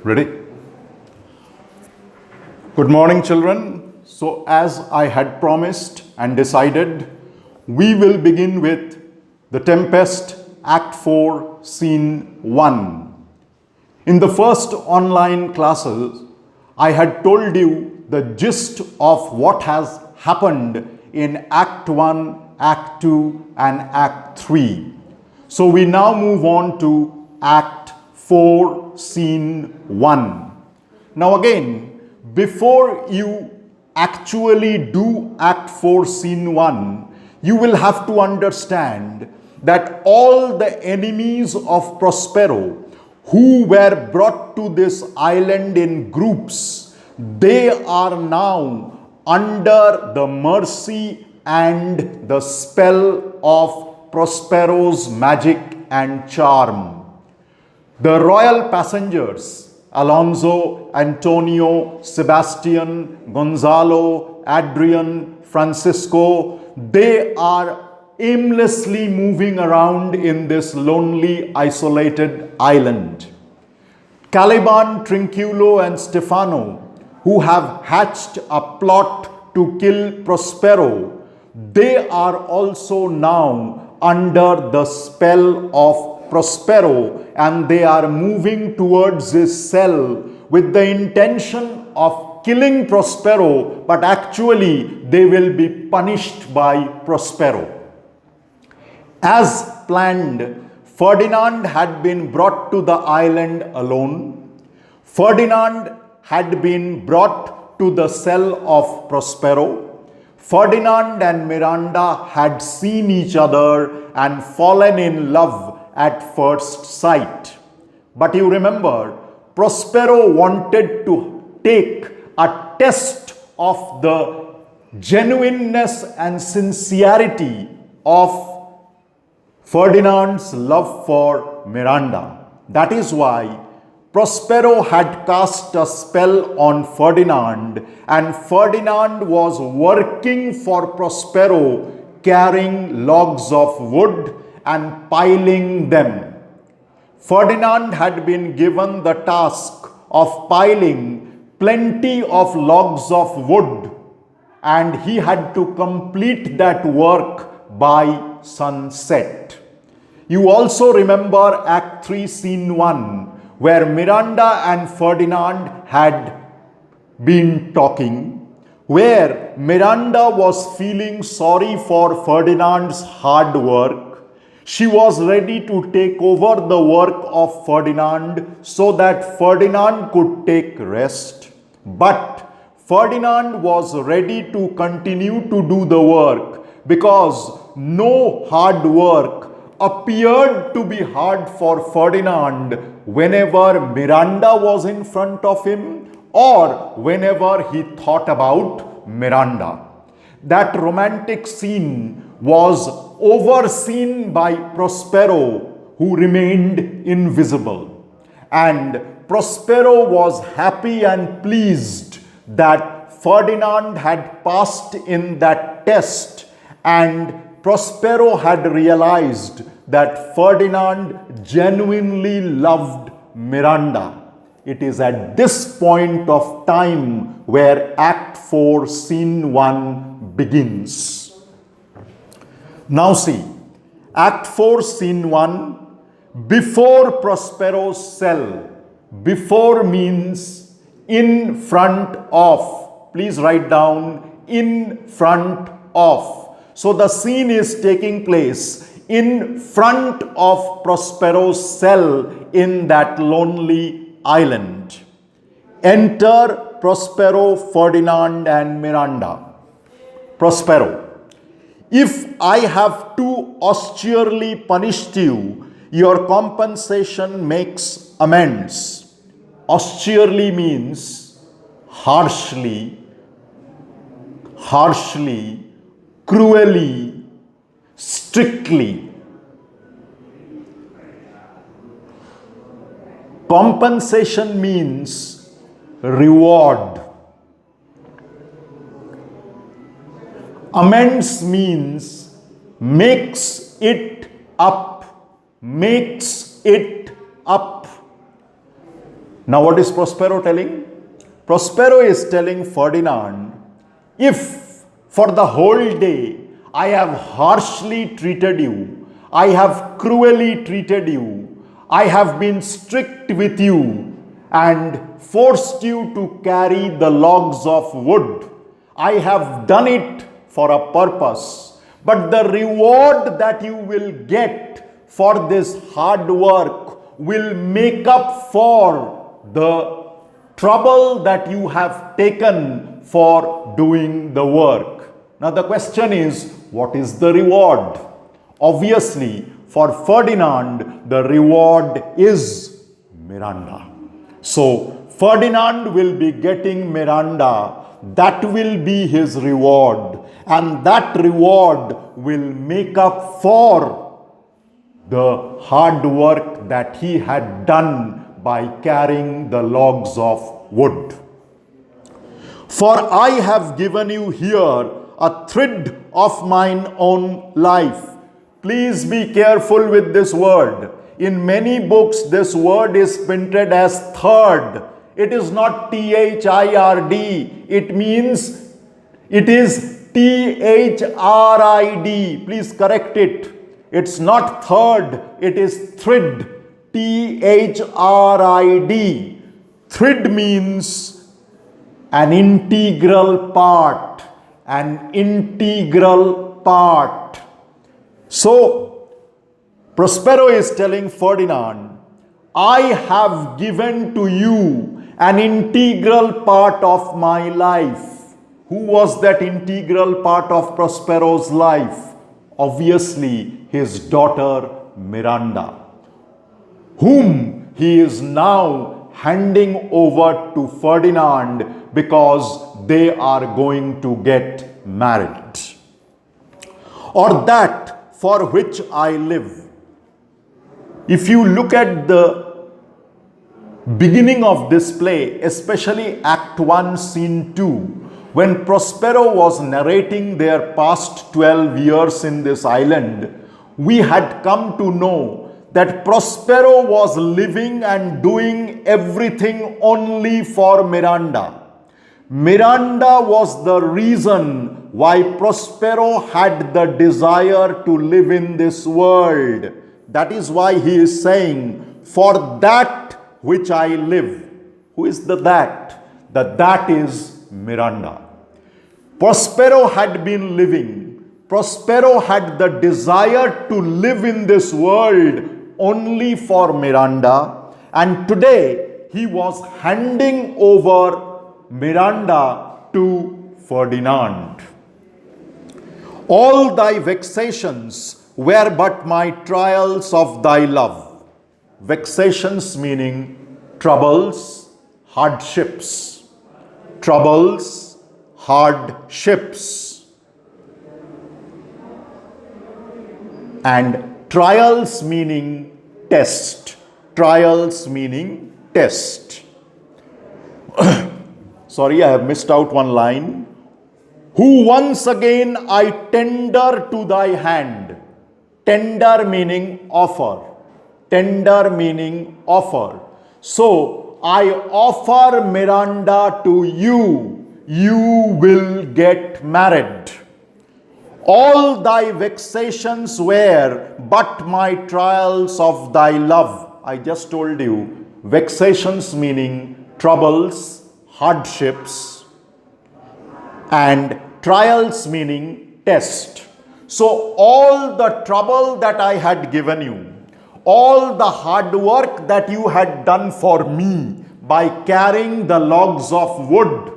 Ready? Good morning, children. So, as I had promised and decided, we will begin with The Tempest, Act 4, Scene 1. In the first online classes, I had told you the gist of what has happened in Act 1, Act 2, and Act 3. So we now move on to Act 4, Scene 1. Now again, before you actually do Act 4, Scene 1, you will have to understand that all the enemies of Prospero who were brought to this island in groups, they are now under the mercy and the spell of Prospero's magic and charm. The royal passengers, Alonso, Antonio, Sebastian, Gonzalo, Adrian, Francisco, they are aimlessly moving around in this lonely, isolated island. Caliban, Trinculo, and Stefano, who have hatched a plot to kill Prospero, they are also now under the spell of Prospero, and they are moving towards his cell with the intention of killing Prospero, but actually they will be punished by Prospero. As planned, Ferdinand had been brought to the island alone. Ferdinand had been brought to the cell of Prospero. Ferdinand and Miranda had seen each other and fallen in love at first sight. But you remember, Prospero wanted to take a test of the genuineness and sincerity of Ferdinand's love for Miranda. That is why Prospero had cast a spell on Ferdinand, and Ferdinand was working for Prospero, carrying logs of wood and piling them. Ferdinand had been given the task of piling plenty of logs of wood, and he had to complete that work by sunset. You also remember Act 3, Scene 1, where Miranda and Ferdinand had been talking, where Miranda was feeling sorry for Ferdinand's hard work. She was ready to take over the work of Ferdinand so that Ferdinand could take rest. But Ferdinand was ready to continue to do the work because no hard work appeared to be hard for Ferdinand whenever Miranda was in front of him or whenever he thought about Miranda. That romantic scene was overseen by Prospero, who remained invisible. And Prospero was happy and pleased that Ferdinand had passed in that test, and Prospero had realized that Ferdinand genuinely loved Miranda. It is at this point of time where Act 4, Scene 1 begins. Now see, Act 4, Scene 1, before Prospero's cell. Before means in front of. Please write down in front of. So the scene is taking place in front of Prospero's cell in that lonely island. Enter Prospero, Ferdinand, and Miranda. Prospero: if I have too austerely punished you, your compensation makes amends. Austerely means harshly, cruelly, strictly. Compensation means reward. Amends means makes it up, makes it up, Now, what is Prospero telling? Prospero is telling Ferdinand, if for the whole day I have harshly treated you, I have cruelly treated you, I have been strict with you and forced you to carry the logs of wood, I have done it for a purpose. But the reward that you will get for this hard work will make up for the trouble that you have taken for doing the work. Now the question is, what is the reward? Obviously, for Ferdinand, the reward is Miranda. So Ferdinand will be getting Miranda. That will be his reward. And that reward will make up for the hard work that he had done by carrying the logs of wood. For I have given you here a thread of mine own life. Please be careful with this word. In many books, this word is printed as third. It is not third. It means, it is thrid. Please correct it. It's not third, it is thrid. Thrid. Thrid means an integral part. An integral part. So, Prospero is telling Ferdinand, I have given to you an integral part of my life. Who was that integral part of Prospero's life? Obviously, his daughter Miranda, whom he is now handing over to Ferdinand because they are going to get married. Or that for which I live. If you look at the beginning of this play, especially Act 1, Scene 2, when Prospero was narrating their past 12 years in this island, we had come to know that Prospero was living and doing everything only for Miranda. Miranda was the reason why Prospero had the desire to live in this world. That is why he is saying, for that which I live. Who is the that? The that is Miranda. Prospero had been living. Prospero had the desire to live in this world only for Miranda. And today he was handing over Miranda to Ferdinand. All thy vexations were but my trials of thy love. Vexations meaning troubles, hardships. Troubles, hardships. And trials meaning test. Trials meaning test. Sorry, I have missed out one line. Who once again I tender to thy hand. Tender meaning offer. Tender meaning offer. So, I offer Miranda to you. You will get married. All thy vexations were but my trials of thy love. I just told you, vexations meaning troubles, hardships, and trials meaning test. So all the trouble that I had given you, all the hard work that you had done for me by carrying the logs of wood,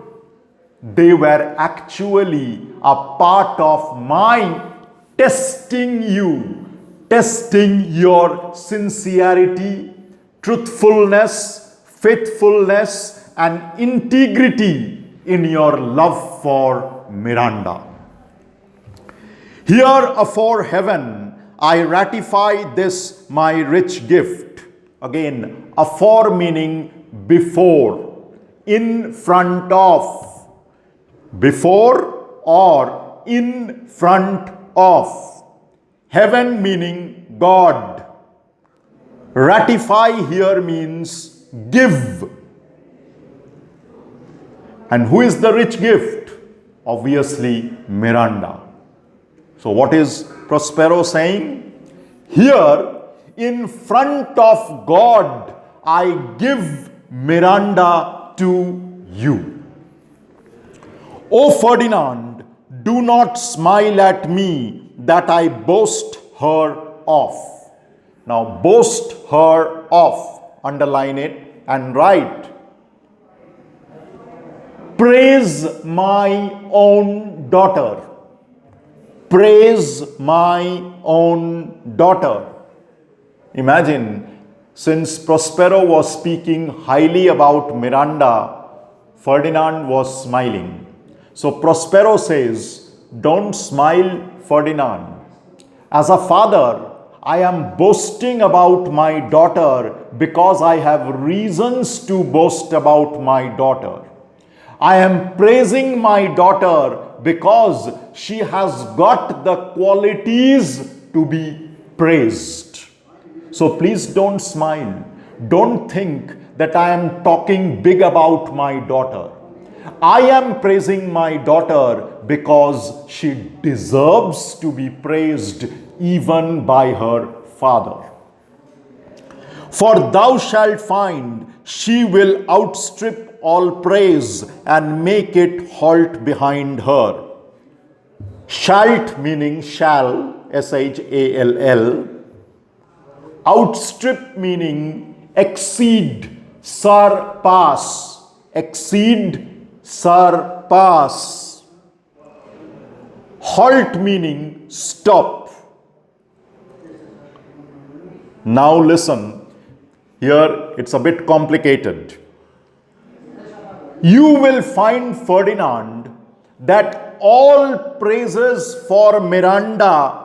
they were actually a part of my testing you, testing your sincerity, truthfulness, faithfulness, and integrity in your love for Miranda. Here afore heaven, I ratify this my rich gift. Again, afore meaning before, in front of. Before or in front of. Heaven meaning God. Ratify here means give. And who is the rich gift? Obviously, Miranda. So what is Prospero saying? Here, in front of God, I give Miranda to you. O Ferdinand, do not smile at me that I boast her of. Now, boast her of, underline it and write, praise my own daughter. Praise my own daughter. Imagine, since Prospero was speaking highly about Miranda, Ferdinand was smiling. So Prospero says, don't smile, Ferdinand. As a father, I am boasting about my daughter because I have reasons to boast about my daughter. I am praising my daughter because she has got the qualities to be praised. So please don't smile. Don't think that I am talking big about my daughter. I am praising my daughter because she deserves to be praised even by her father. For thou shalt find she will outstrip all praise and make it halt behind her. Shalt meaning shall, S-H-A-L-L. Outstrip meaning exceed, surpass. Exceed, surpass. Halt meaning stop. Now listen, here it's a bit complicated. You will find, Ferdinand, that all praises for Miranda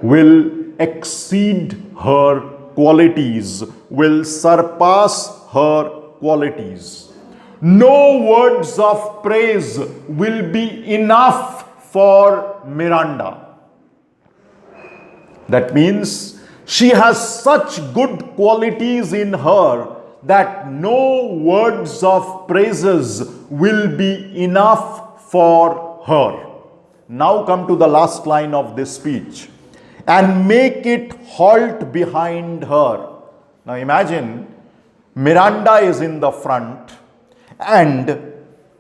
will exceed her qualities, will surpass her qualities. No words of praise will be enough for Miranda. That means she has such good qualities in her that no words of praises will be enough for her. Now come to the last line of this speech. And make it halt behind her. Now imagine Miranda is in the front and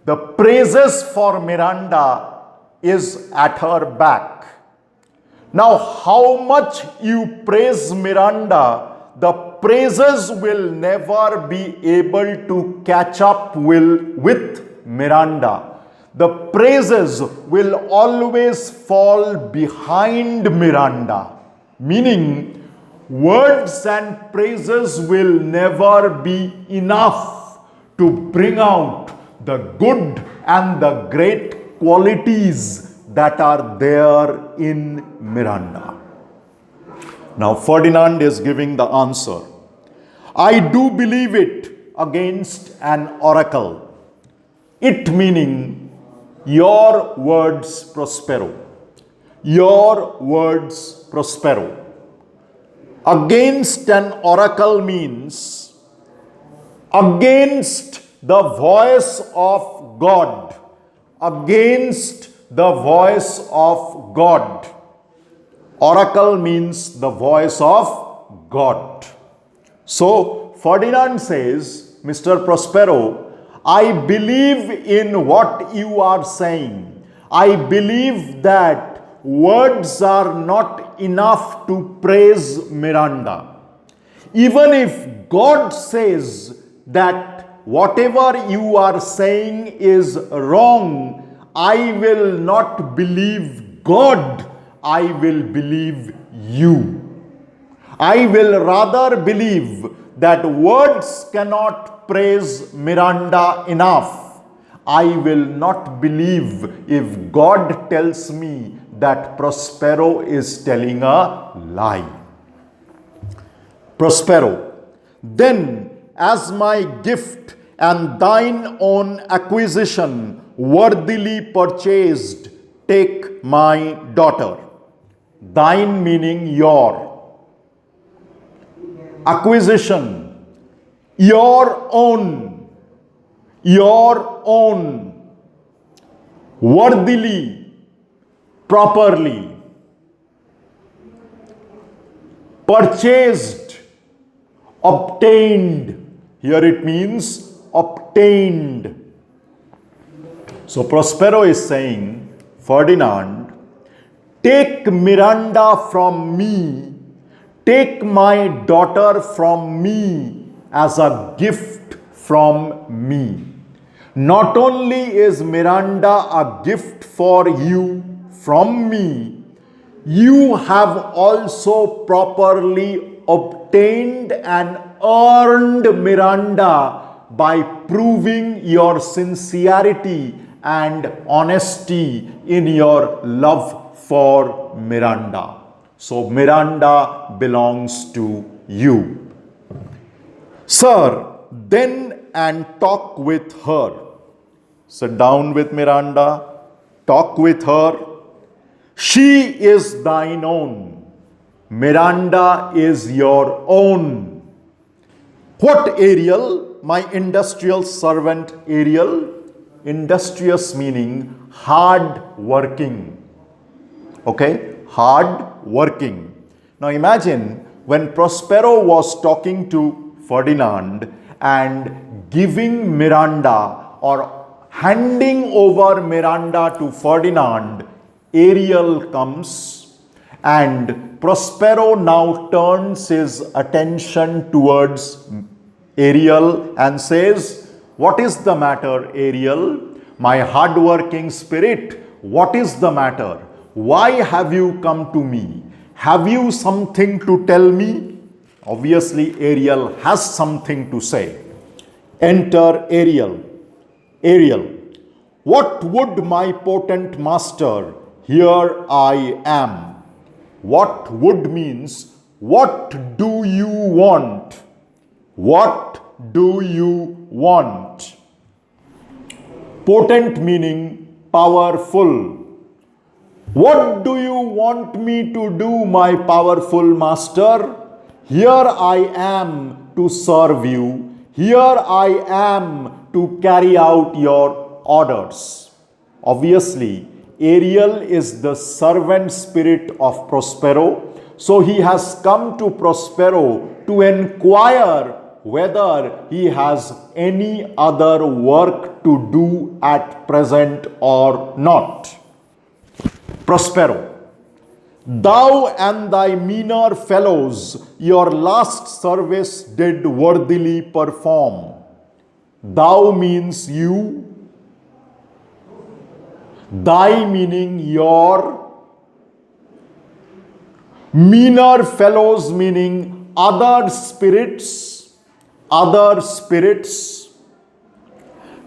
the praises for Miranda is at her back. Now, how much you praise Miranda, the praises will never be able to catch up with Miranda. The praises will always fall behind Miranda. Meaning, words and praises will never be enough to bring out the good and the great qualities that are there in Miranda. Now Ferdinand is giving the answer. I do believe it against an oracle. It meaning your words, Prospero. Your words, Prospero. Against an oracle means against the voice of God. Against the voice of God. Oracle means the voice of God. So Ferdinand says, Mr. Prospero, I believe in what you are saying. I believe that words are not enough to praise Miranda. Even if God says that whatever you are saying is wrong, I will not believe God, I will believe you. I will rather believe that words cannot praise Miranda enough. I will not believe if God tells me that Prospero is telling a lie. Prospero, then as my gift and thine own acquisition worthily purchased, take my daughter. Thine meaning your. Acquisition, your own. your own, worthily, properly, purchased, obtained. Here it means obtained. So Prospero is saying, Ferdinand, take Miranda from me, take my daughter from me as a gift from me. Not only is Miranda a gift for you from me, you have also properly obtained and earned Miranda by proving your sincerity and honesty in your love for Miranda. So Miranda belongs to you. Sir, then and talk with her. Sit down with Miranda, talk with her. She is thine own. Miranda is your own. What Ariel? My industrial servant Ariel. Industrious meaning hard working. Okay? Hard working. Now imagine when Prospero was talking to Ferdinand and giving Miranda or handing over Miranda to Ferdinand, Ariel comes and Prospero now turns his attention towards Ariel and says, what is the matter, Ariel? My hard-working spirit, what is the matter? Why have you come to me? Have you something to tell me? Obviously, Ariel has something to say. Enter Ariel. Ariel, what would my potent master? Here I am. What would means, what do you want? What do you want? Potent meaning powerful. What do you want me to do, my powerful master? Here I am to serve you. Here I am to carry out your orders. Obviously, Ariel is the servant spirit of Prospero. So he has come to Prospero to inquire whether he has any other work to do at present or not. Prospero, thou and thy meaner fellows your last service did worthily perform. Thou means you, thy meaning your, meaner fellows meaning other spirits, other spirits.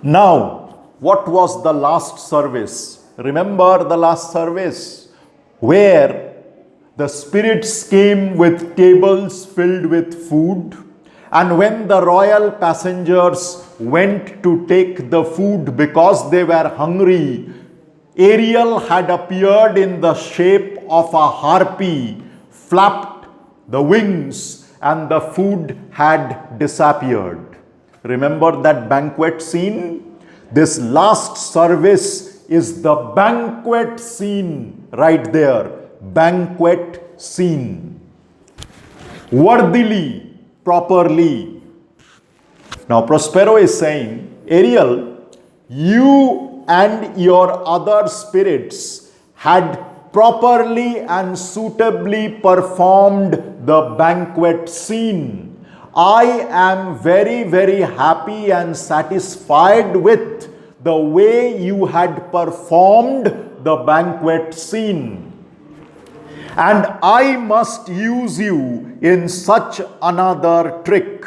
Now, what was the last service? Remember the last service where the spirits came with tables filled with food, and when the royal passengers went to take the food because they were hungry, Ariel had appeared in the shape of a harpy, flapped the wings, and the food had disappeared. Remember that banquet scene? This last service is the banquet scene right there. Banquet scene. Worthily, properly. Now Prospero is saying, Ariel, you and your other spirits had properly and suitably performed the banquet scene. I am very, very happy and satisfied with the way you had performed the banquet scene. And I must use you in such another trick.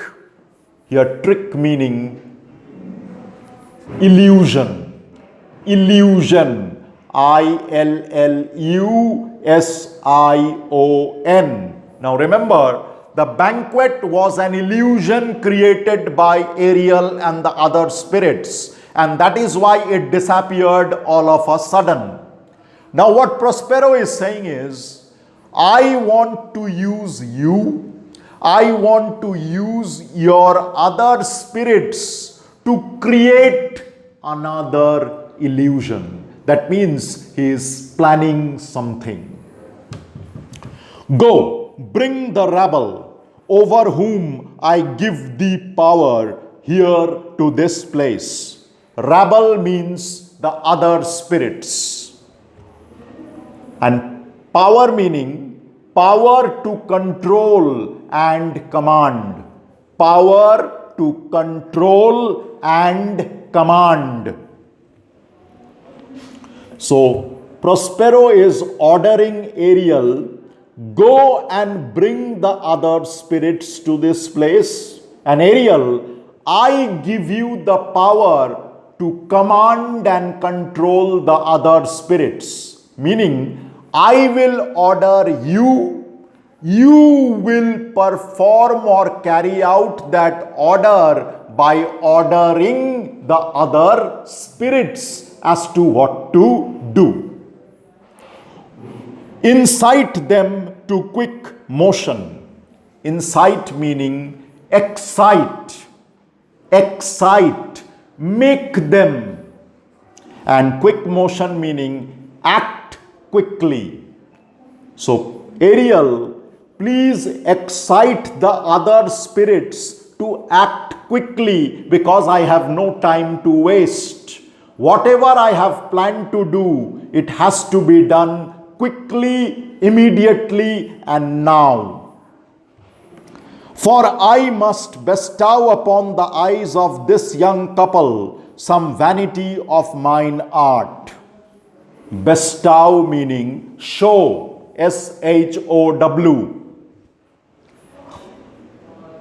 Here, trick meaning illusion. Illusion. illusion. Now remember, the banquet was an illusion created by Ariel and the other spirits, and that is why it disappeared all of a sudden. Now what Prospero is saying is, I want to use you, I want to use your other spirits to create another illusion. That means he is planning something. Go, bring the rabble, over whom I give thee power, here to this place. Rabble means the other spirits. And power meaning power to control and command. Power to control and command. So, Prospero is ordering Ariel, go and bring the other spirits to this place. And Ariel, I give you the power to command and control the other spirits. Meaning, I will order you, you will perform or carry out that order by ordering the other spirits as to what to do. Incite them to quick motion. Incite meaning excite, excite, make them. And quick motion meaning act quickly. So, Ariel, please excite the other spirits to act quickly because I have no time to waste. Whatever I have planned to do, it has to be done quickly, immediately, and now. For I must bestow upon the eyes of this young couple some vanity of mine art. Bestow meaning show, S-H-O-W.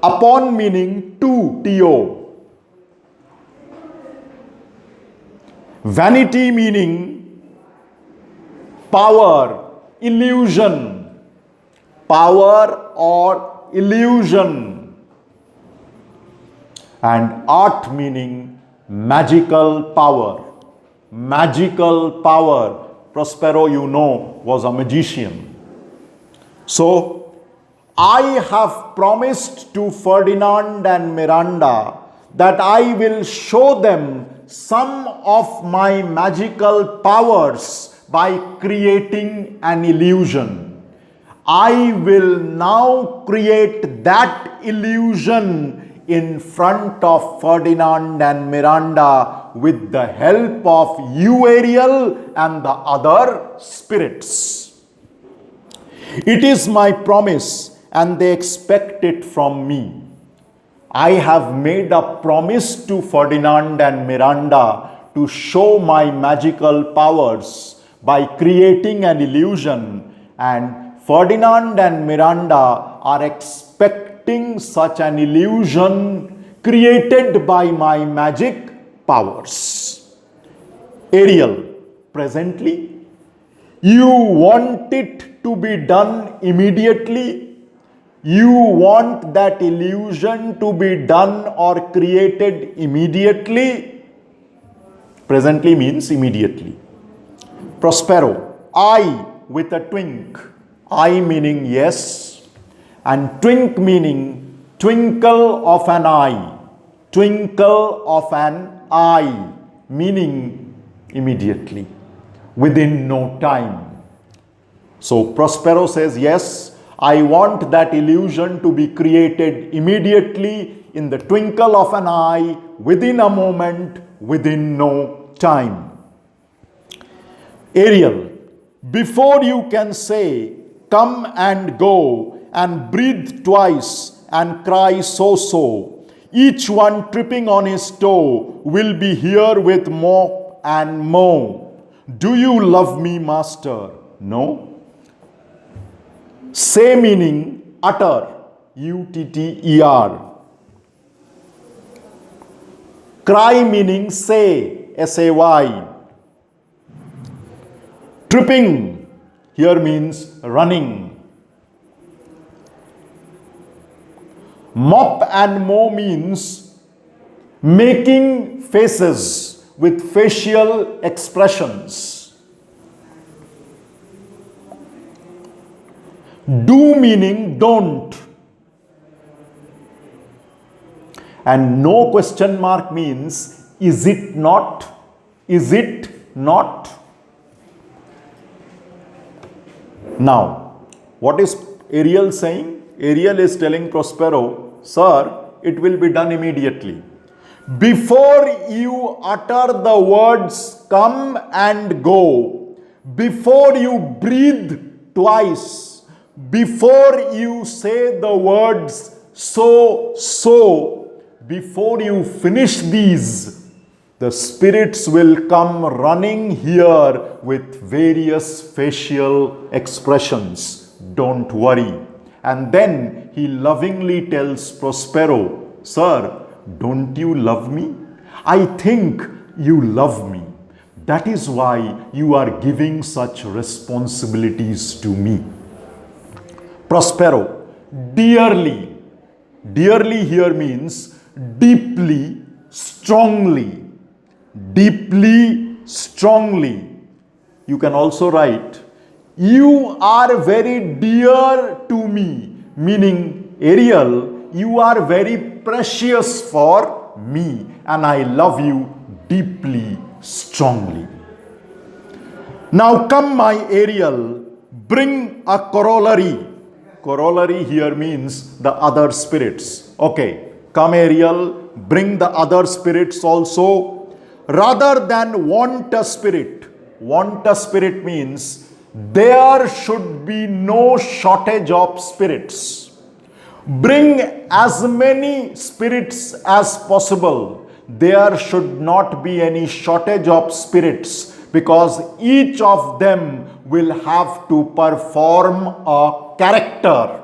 Upon meaning to, T-O. Vanity meaning power, illusion. Power or illusion. And art meaning magical power. Magical power. Prospero, you know, was a magician. So, I have promised to Ferdinand and Miranda that I will show them some of my magical powers by creating an illusion. I will now create that illusion in front of Ferdinand and Miranda with the help of you, Ariel, and the other spirits. It is my promise, and they expect it from me. I have made a promise to Ferdinand and Miranda to show my magical powers by creating an illusion, and Ferdinand and Miranda are expecting such an illusion created by my magic powers. Ariel, presently, you want it to be done immediately. You want that illusion to be done or created immediately. Presently means immediately. Prospero, I with a twink. I meaning yes, and twink meaning twinkle of an eye. Twinkle of an eye meaning immediately, within no time. So Prospero says, yes, I want that illusion to be created immediately, in the twinkle of an eye, within a moment, within no time. Ariel, before you can say, come and go, and breathe twice, and cry so, each one tripping on his toe will be here with mop and mow. Do you love me, master? No. Say meaning utter, U-T-T-E-R. Cry meaning say, S-A-Y. Tripping here means running. Mop and mow means making faces with facial expressions. Do meaning don't. And no question mark means, is it not? Is it not? Now, what is Ariel saying? Ariel is telling Prospero, sir, it will be done immediately. Before you utter the words come and go, before you breathe twice, before you say the words so, before you finish these, the spirits will come running here with various facial expressions. Don't worry. And then he lovingly tells Prospero, sir, don't you love me? I think you love me. That is why you are giving such responsibilities to me. Prospero, dearly. Dearly here means deeply, strongly. Deeply, strongly. You can also write, you are very dear to me, meaning Ariel, you are very precious for me and I love you deeply, strongly. Now come, my Ariel, bring a corollary. Corollary here means the other spirits. Okay, come Ariel, bring the other spirits also. Rather than want a spirit means there should be no shortage of spirits. Bring as many spirits as possible. There should not be any shortage of spirits because each of them will have to perform a character.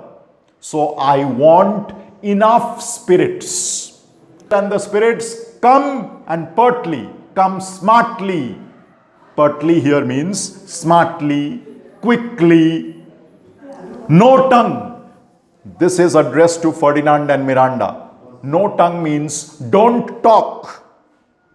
So I want enough spirits. And the spirits come and pertly, come smartly. Pertly here means smartly, quickly, no tongue. This is addressed to Ferdinand and Miranda. No tongue means don't talk.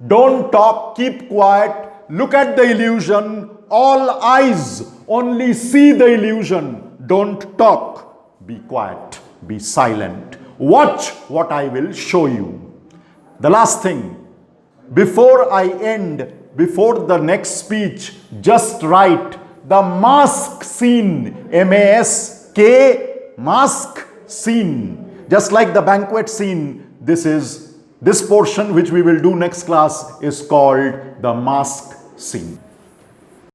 Don't talk, keep quiet, look at the illusion, all eyes, only see the illusion. Don't talk, be quiet, be silent. Watch what I will show you. The last thing, before I end, before the next speech, just write the mask scene, M-A-S-K, mask scene. Just like the banquet scene, this portion which we will do next class is called the mask scene.